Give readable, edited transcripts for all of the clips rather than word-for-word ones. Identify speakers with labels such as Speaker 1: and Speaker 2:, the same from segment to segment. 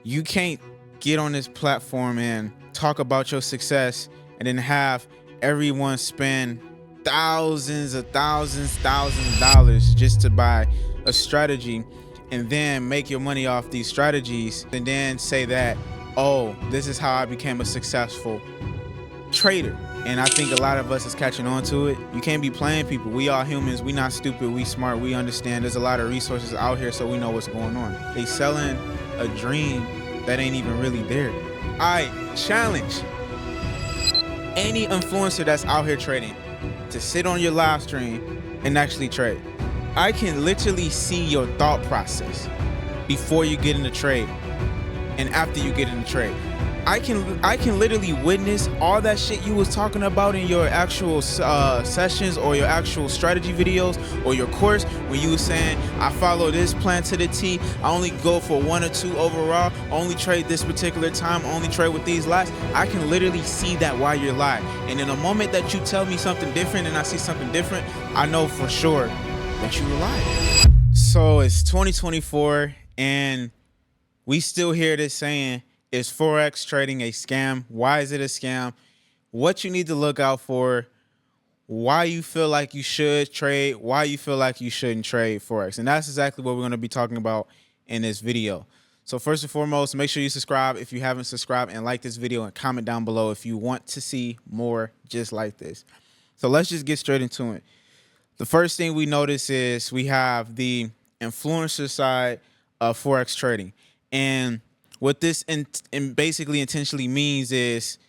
Speaker 1: You can't get on this platform and talk about your success and then have everyone spend thousands of dollars just to buy a strategy and then make your money off these strategies and then say that, oh, this is how I became a successful trader. And I think a lot of us is catching on to it. You can't be playing people. We all humans. We not stupid. We smart. We understand there's a lot of resources out here, so we know what's going on. They selling a dream that ain't even really there. I challenge any influencer that's out here trading to sit on your live stream and actually trade. I can literally see your thought process before you get in the trade and after you get in the trade. I can literally witness all that shit you was talking about in your actual sessions or your actual strategy videos or your course when you was saying, I follow this plan to the T, I only go for 1 or 2 overall, only trade this particular time, only trade with these lots. I can literally see that while you're live. And in the moment that you tell me something different and I see something different, I know for sure that you were lying. So it's 2024 and we still hear this saying, is Forex trading a scam? Why is it a scam? What you need to look out for, why you feel like you should trade, why you feel like you shouldn't trade Forex. And that's exactly what we're going to be talking about in this video. So first and foremost, make sure you subscribe if you haven't subscribed and like this video and comment down below if you want to see more just like this. So let's just get straight into it. The first thing we notice is we have the influencer side of Forex trading. And what this basically intentionally means is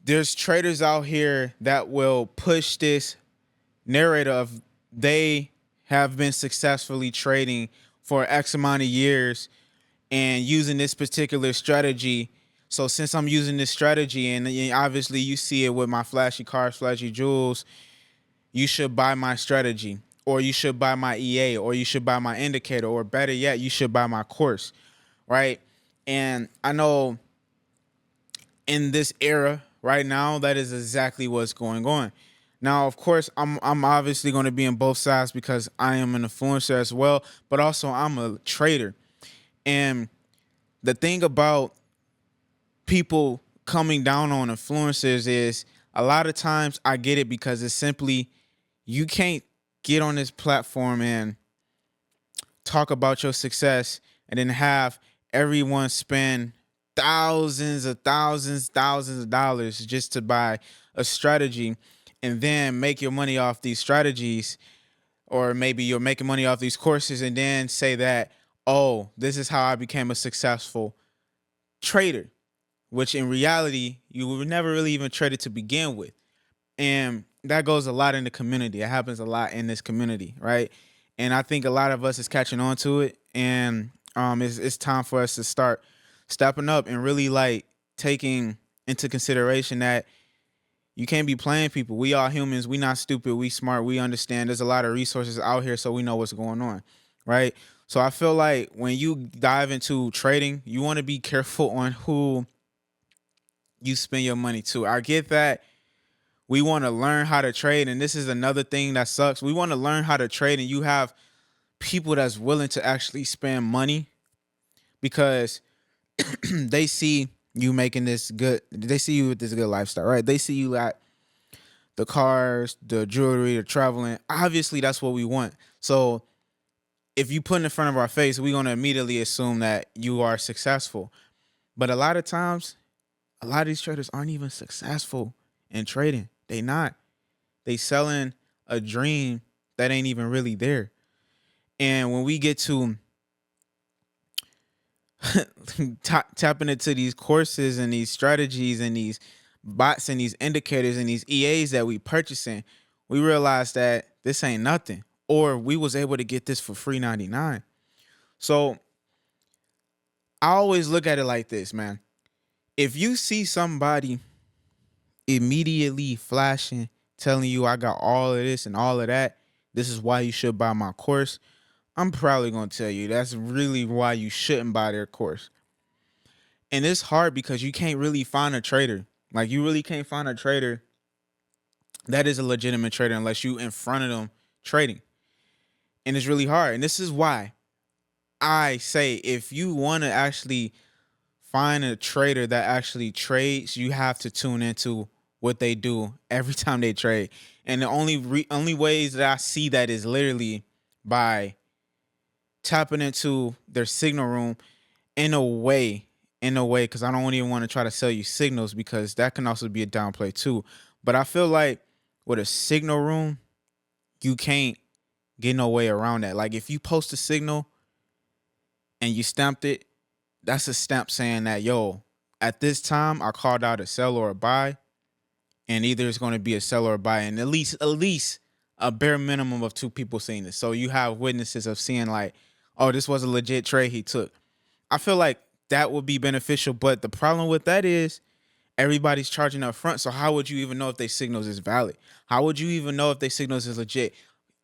Speaker 1: there's traders out here that will push this narrative of they have been successfully trading for X amount of years and using this particular strategy. So since I'm using this strategy, and obviously you see it with my flashy cars, flashy jewels, you should buy my strategy, or you should buy my EA, or you should buy my indicator, or better yet, you should buy my course, right? And I know in this era right now, that is exactly what's going on. Now, of course, I'm obviously going to be on both sides because I am an influencer as well, but also I'm a trader. And the thing about people coming down on influencers is a lot of times I get it because it's simply you can't get on this platform and talk about your success and then have everyone spend thousands of dollars just to buy a strategy and then make your money off these strategies, or maybe you're making money off these courses and then say that, oh, this is how I became a successful trader, which in reality, you were never really even traded to begin with. And that goes a lot in the community. It happens a lot in this community, right? And I think a lot of us is catching on to it. And it's time for us to start stepping up and really like taking into consideration that you can't be playing people. We all humans. We not stupid. We smart. We understand there's a lot of resources out here, so we know what's going on, right? So I feel like when you dive into trading, you want to be careful on who you spend your money to. I get that we want to learn how to trade, and this is another thing that sucks. We want to learn how to trade, and you have people that's willing to actually spend money because they see you making this good. They see you with this good lifestyle, right? They see you at the cars, the jewelry, the traveling. Obviously, that's what we want. So if you put it in front of our face, we're going to immediately assume that you are successful. But a lot of times, a lot of these traders aren't even successful in trading. They not. They selling a dream that ain't even really there. And when we get to tapping into these courses and these strategies and these bots and these indicators and these EAs that we purchasing, we realize that this ain't nothing, or we was able to get this for free 99. So I always look at it like this, man. If you see somebody immediately flashing, telling you I got all of this and all of that, this is why you should buy my course, I'm probably going to tell you that's really why you shouldn't buy their course. And it's hard because you can't really find a trader. Like, you really can't find a trader that is a legitimate trader unless you in front of them trading. And it's really hard. And this is why I say if you want to actually find a trader that actually trades, you have to tune into what they do every time they trade. And the only ways that I see that is literally by tapping into their signal room in a way, because I don't even want to try to sell you signals because that can also be a downplay too. But I feel like with a signal room, you can't get no way around that. Like if you post a signal and you stamped it, that's a stamp saying that, yo, at this time I called out a sell or a buy, and either it's going to be a sell or a buy, and at least a bare minimum of two people seeing this. So you have witnesses of seeing like, oh, this was a legit trade he took. I feel like that would be beneficial, but the problem with that is everybody's charging up front. So how would you even know if their signals is valid? How would you even know if their signals is legit?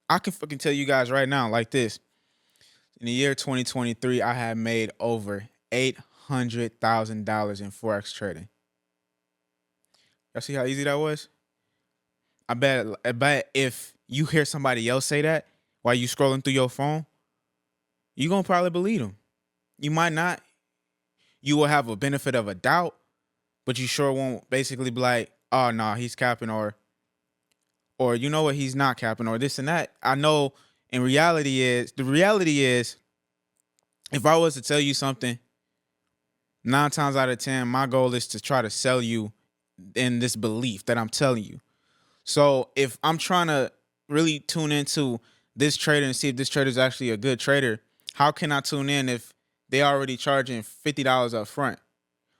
Speaker 1: I can fucking tell you guys right now like this. In the year 2023, I had made over $800,000 in Forex trading. Y'all see how easy that was? I bet if you hear somebody else say that while you scrolling through your phone, you're going to probably believe them. You might not. You will have a benefit of a doubt, but you sure won't basically be like, oh, no, he's capping, or you know what, he's not capping, or this and that. I know the reality is, if I was to tell you something, 9 times out of 10, my goal is to try to sell you in this belief that I'm telling you. So if I'm trying to really tune into this trader and see if this trader is actually a good trader, how can I tune in if they already charging $50 up front,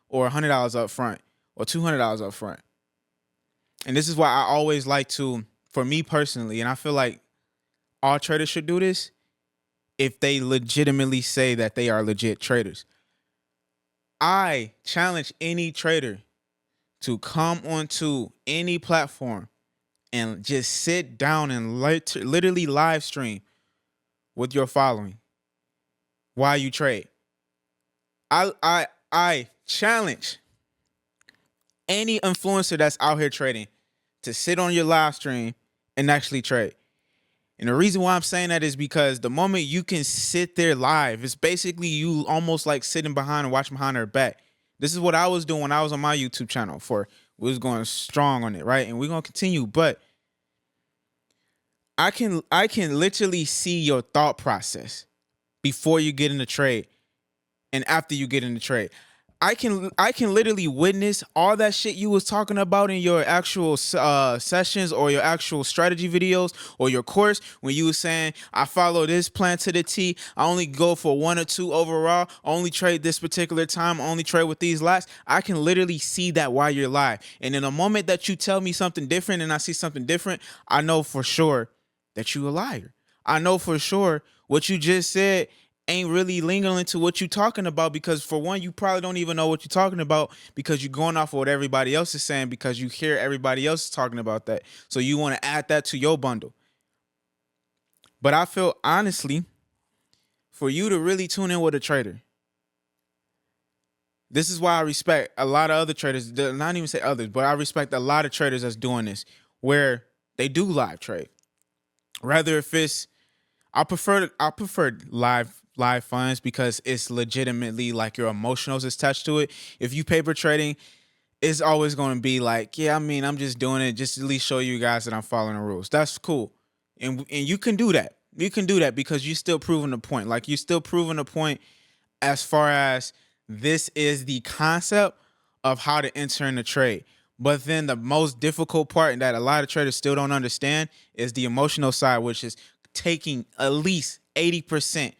Speaker 1: or $100 up front, or $200 up front? And this is why I always like to, for me personally, and I feel like all traders should do this, if they legitimately say that they are legit traders. I challenge any trader to come onto any platform and just sit down and literally live stream with your following while you trade. I challenge any influencer that's out here trading to sit on your live stream and actually trade. And the reason why I'm saying that is because the moment you can sit there live, it's basically you almost like sitting behind and watching behind their back. This is what I was doing when I was on my YouTube channel. We was going strong on it, right? And we're gonna continue, but I can literally see your thought process before you get in the trade and after you get in the trade. I can literally witness all that shit you was talking about in your actual sessions or your actual strategy videos or your course, when you was saying, I follow this plan to the T. I only go for 1 or 2 overall. I only trade this particular time. I only trade with these lots. I can literally see that while you're live. And in a moment that you tell me something different and I see something different, I know for sure that you a liar. I know for sure what you just said ain't really lingering to what you're talking about, because for one, you probably don't even know what you're talking about because you're going off of what everybody else is saying because you hear everybody else talking about that. So you want to add that to your bundle. But I feel honestly, for you to really tune in with a trader, this is why I respect a lot of other traders, not even say others, but I respect a lot of traders that's doing this, where they do live trade. Rather if it's, I prefer live funds because it's legitimately like your emotionals attached to it. If you paper trading, it's always going to be like, yeah, I mean, I'm just doing it just to at least show you guys that I'm following the rules. That's cool. And you can do that. You can do that because you're still proving the point. Like, you're still proving the point as far as this is the concept of how to enter in the trade. But then the most difficult part that a lot of traders still don't understand is the emotional side, which is taking at least 80%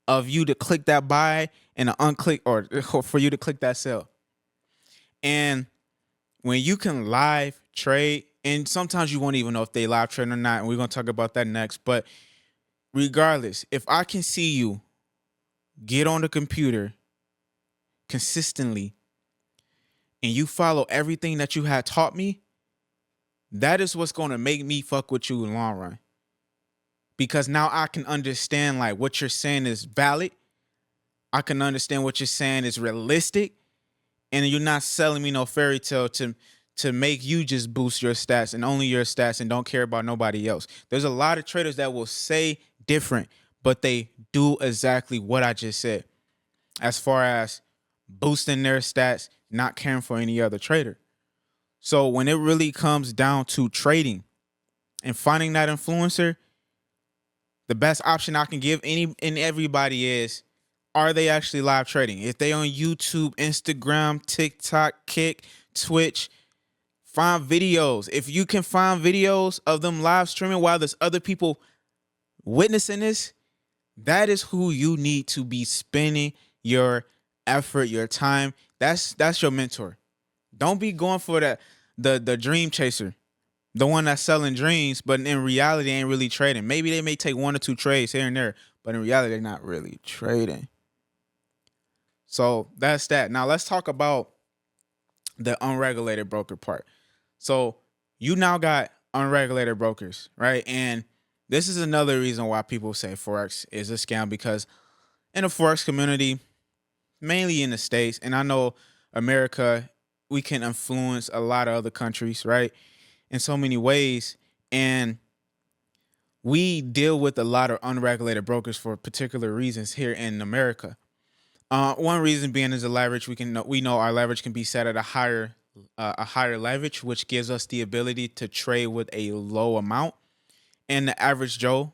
Speaker 1: of you to click that buy and to unclick, or for you to click that sell. And when you can live trade, and sometimes you won't even know if they live trade or not, and we're going to talk about that next. But regardless, if I can see you get on the computer consistently and you follow everything that you had taught me, that is what's going to make me fuck with you in the long run. Because now I can understand like what you're saying is valid. I can understand what you're saying is realistic. And you're not selling me no fairy tale to make you just boost your stats and only your stats and don't care about nobody else. There's a lot of traders that will say different, but they do exactly what I just said as far as boosting their stats, not caring for any other trader. So when it really comes down to trading and finding that influencer, the best option I can give any and everybody is, are they actually live trading? If they on YouTube, Instagram, TikTok, Kick, Twitch, find videos. If you can find videos of them live streaming while there's other people witnessing this, that is who you need to be spending your effort, your time. That's your mentor. Don't be going for the dream chaser, the one that's selling dreams, but in reality ain't really trading. Maybe they may take 1 or 2 trades here and there, but in reality they're not really trading. So that's that. Now let's talk about the unregulated broker part. So you now got unregulated brokers, right? And this is another reason why people say Forex is a scam, because in the Forex community, mainly in the States, and I know America, we can influence a lot of other countries, right? In so many ways. And we deal with a lot of unregulated brokers for particular reasons here in America. One reason being is the leverage. We know our leverage can be set at a higher leverage, which gives us the ability to trade with a low amount. And the average Joe,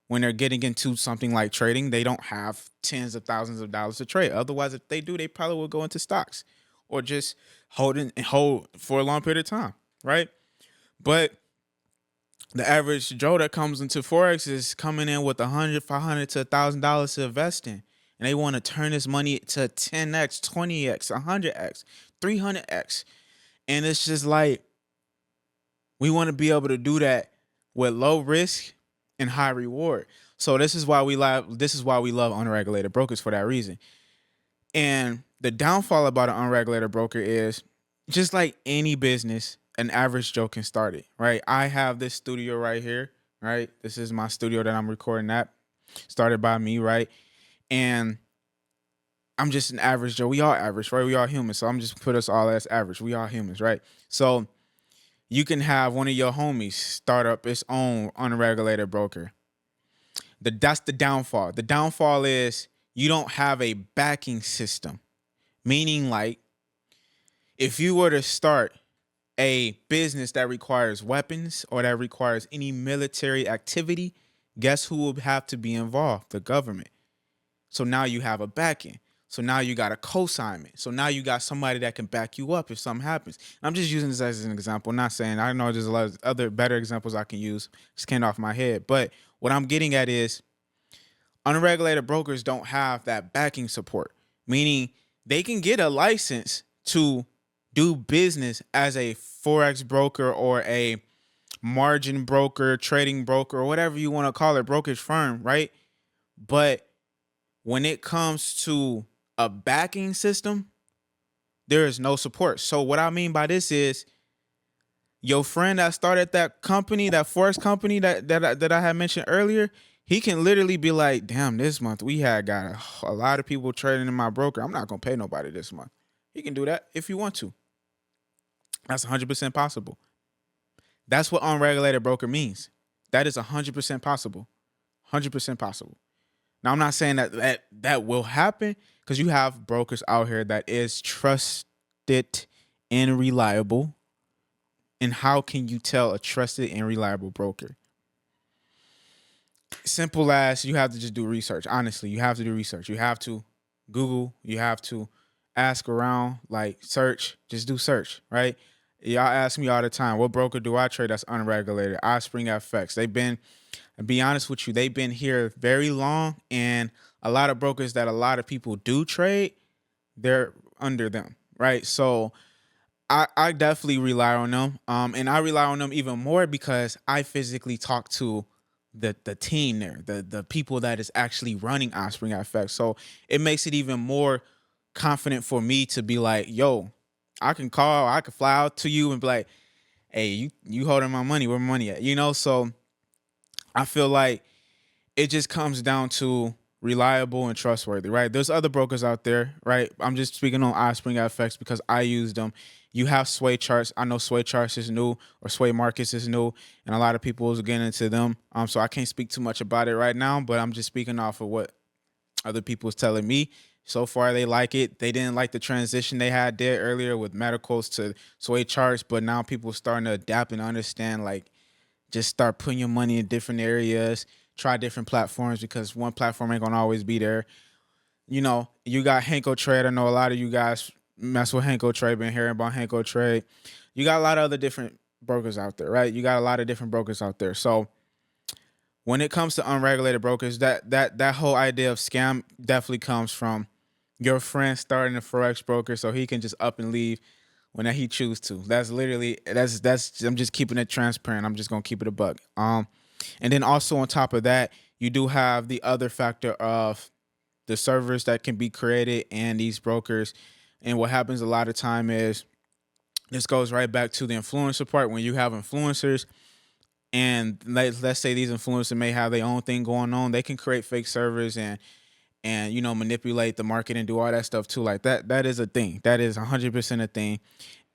Speaker 1: when they're getting into something like trading, they don't have tens of thousands of dollars to trade. Otherwise, if they do, they probably will go into stocks or just hold for a long period of time, right? But the average Joe that comes into Forex is coming in with $100, $500 to $1,000 to invest in. And they want to turn this money to 10x, 20x, 100x, 300x. And it's just like, we want to be able to do that with low risk and high reward. So this is why we love unregulated brokers, for that reason. And the downfall about an unregulated broker is, just like any business, an average Joe can start it, right? I have this studio right here, right? This is my studio that I'm recording at, started by me, right? And I'm just an average Joe. We all average, right? We all humans. So I'm just put us all as average. We all humans, right? So you can have one of your homies start up its own unregulated broker. That's the downfall. The downfall is you don't have a backing system. Meaning, like, if you were to start a business that requires weapons or that requires any military activity, guess who will have to be involved? The government. So now you have a backing. So now you got a co-signment. So now you got somebody that can back you up if something happens. And I'm just using this as an example, not saying, I know there's a lot of other better examples I can use, just came off my head. But what I'm getting at is unregulated brokers don't have that backing support, meaning they can get a license to do business as a Forex broker or a margin broker, trading broker, or whatever you want to call it, brokerage firm, right? But when it comes to a backing system, there is no support. So what I mean by this is, your friend that started that company, that Forex company that I had mentioned earlier, he can literally be like, damn, this month we had got a lot of people trading in my broker. I'm not going to pay nobody this month. He can do that if you want to. That's 100% possible. That's what unregulated broker means. That is 100% possible. 100% possible. Now, I'm not saying that will happen, because you have brokers out here that is trusted and reliable. And how can you tell a trusted and reliable broker? Simple as, you have to just do research. Honestly, you have to do research. You have to Google. You have to ask around, like search. Just do search, right? Y'all ask me all the time, what broker do I trade that's unregulated? Ospreyfx. To be honest with you, they've been here very long, and a lot of brokers that a lot of people do trade, they're under them, right? So I definitely rely on them, and I rely on them even more because I physically talk to the team there, the people that is actually running Ospreyfx. So it makes it even more confident for me to be like, yo, I can fly out to you and be like, hey, you holding my money, where my money at? So I feel like it just comes down to reliable and trustworthy, right? There's other brokers out there, right? I'm just speaking on Ospreyfx because I use them. You have sway charts. I know sway charts is new, or sway markets is new, and a lot of people is getting into them. So I can't speak too much about it right now, but I'm just speaking off of what other people is telling me. So far, they like it. They didn't like the transition they had there earlier with medicals to sway charts, but now people are starting to adapt and understand, like, just start putting your money in different areas, try different platforms, because one platform ain't gonna always be there. You know, you got 𝐒𝐄𝐀. I know a lot of you guys mess with 𝐒𝐄𝐀, been hearing about 𝐒𝐄𝐀. You got a lot of other different brokers out there, right? You got a lot of different brokers out there. So when it comes to unregulated brokers, that whole idea of scam definitely comes from your friend starting a Forex broker so he can just up and leave when he choose to. That's literally, that's I'm just keeping it transparent. I'm just gonna keep it a buck. And then also on top of that, you do have the other factor of the servers that can be created and these brokers. And what happens a lot of time is, this goes right back to the influencer part. When you have influencers, and let's say these influencers may have their own thing going on, they can create fake servers and you know, manipulate the market and do all that stuff too. Like that is a thing. That is 100% a thing.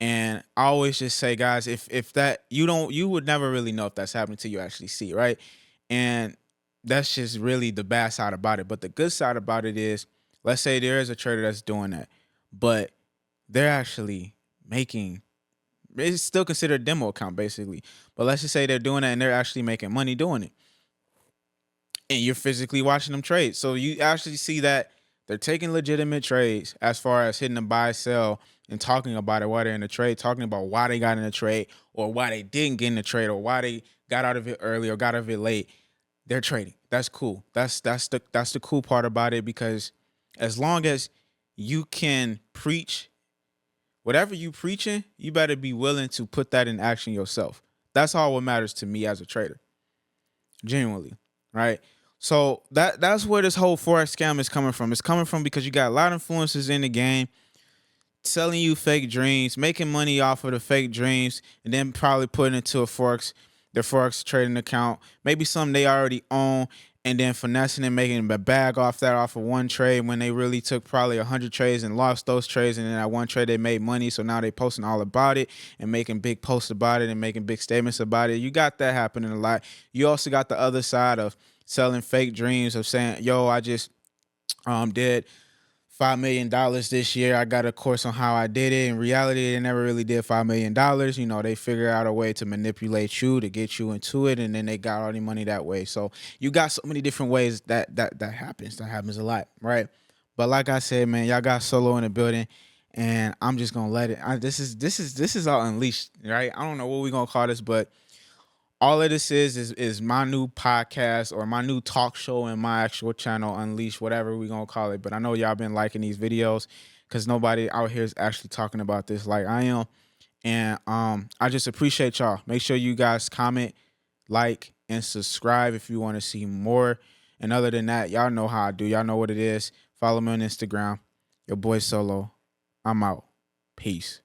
Speaker 1: And I always just say, guys, if that, you would never really know if that's happening till you actually see, right? And that's just really the bad side about it. But the good side about it is, let's say there is a trader that's doing that, but they're actually making, it's still considered a demo account basically. But let's just say they're doing that and they're actually making money doing it, and you're physically watching them trade. So you actually see that they're taking legitimate trades as far as hitting the buy, sell, and talking about it while they're in the trade, talking about why they got in the trade or why they didn't get in the trade or why they got out of it early or got out of it late. They're trading. That's cool. That's the cool part about it, because as long as you can preach whatever you preaching, you better be willing to put that in action yourself. That's all what matters to me as a trader. Genuinely, right? So that's where this whole Forex scam is coming from. It's coming from because you got a lot of influencers in the game selling you fake dreams, making money off of the fake dreams, and then probably putting it into their Forex trading account, maybe something they already own, and then finessing and making a bag off of one trade when they really took probably 100 trades and lost those trades, and then that one trade they made money. So now they posting all about it and making big posts about it and making big statements about it. You got that happening a lot. You also got the other side of selling fake dreams of saying, yo, I just did $5 million this year. I got a course on how I did it. In reality, they never really did $5 million. You know, they figure out a way to manipulate you to get you into it, and then they got all the money that way. So you got so many different ways that happens. That happens a lot, right? But like I said, man, y'all got Solo in the building, and I'm just gonna let it. This is all unleashed, right? I don't know what we're gonna call this, but all of this is my new podcast or my new talk show and my actual channel, Unleash, whatever we're gonna call it. But I know y'all been liking these videos because nobody out here is actually talking about this like I am. And I just appreciate y'all. Make sure you guys comment, like, and subscribe if you want to see more. And other than that, y'all know how I do. Y'all know what it is. Follow me on Instagram. Your boy Solo. I'm out. Peace.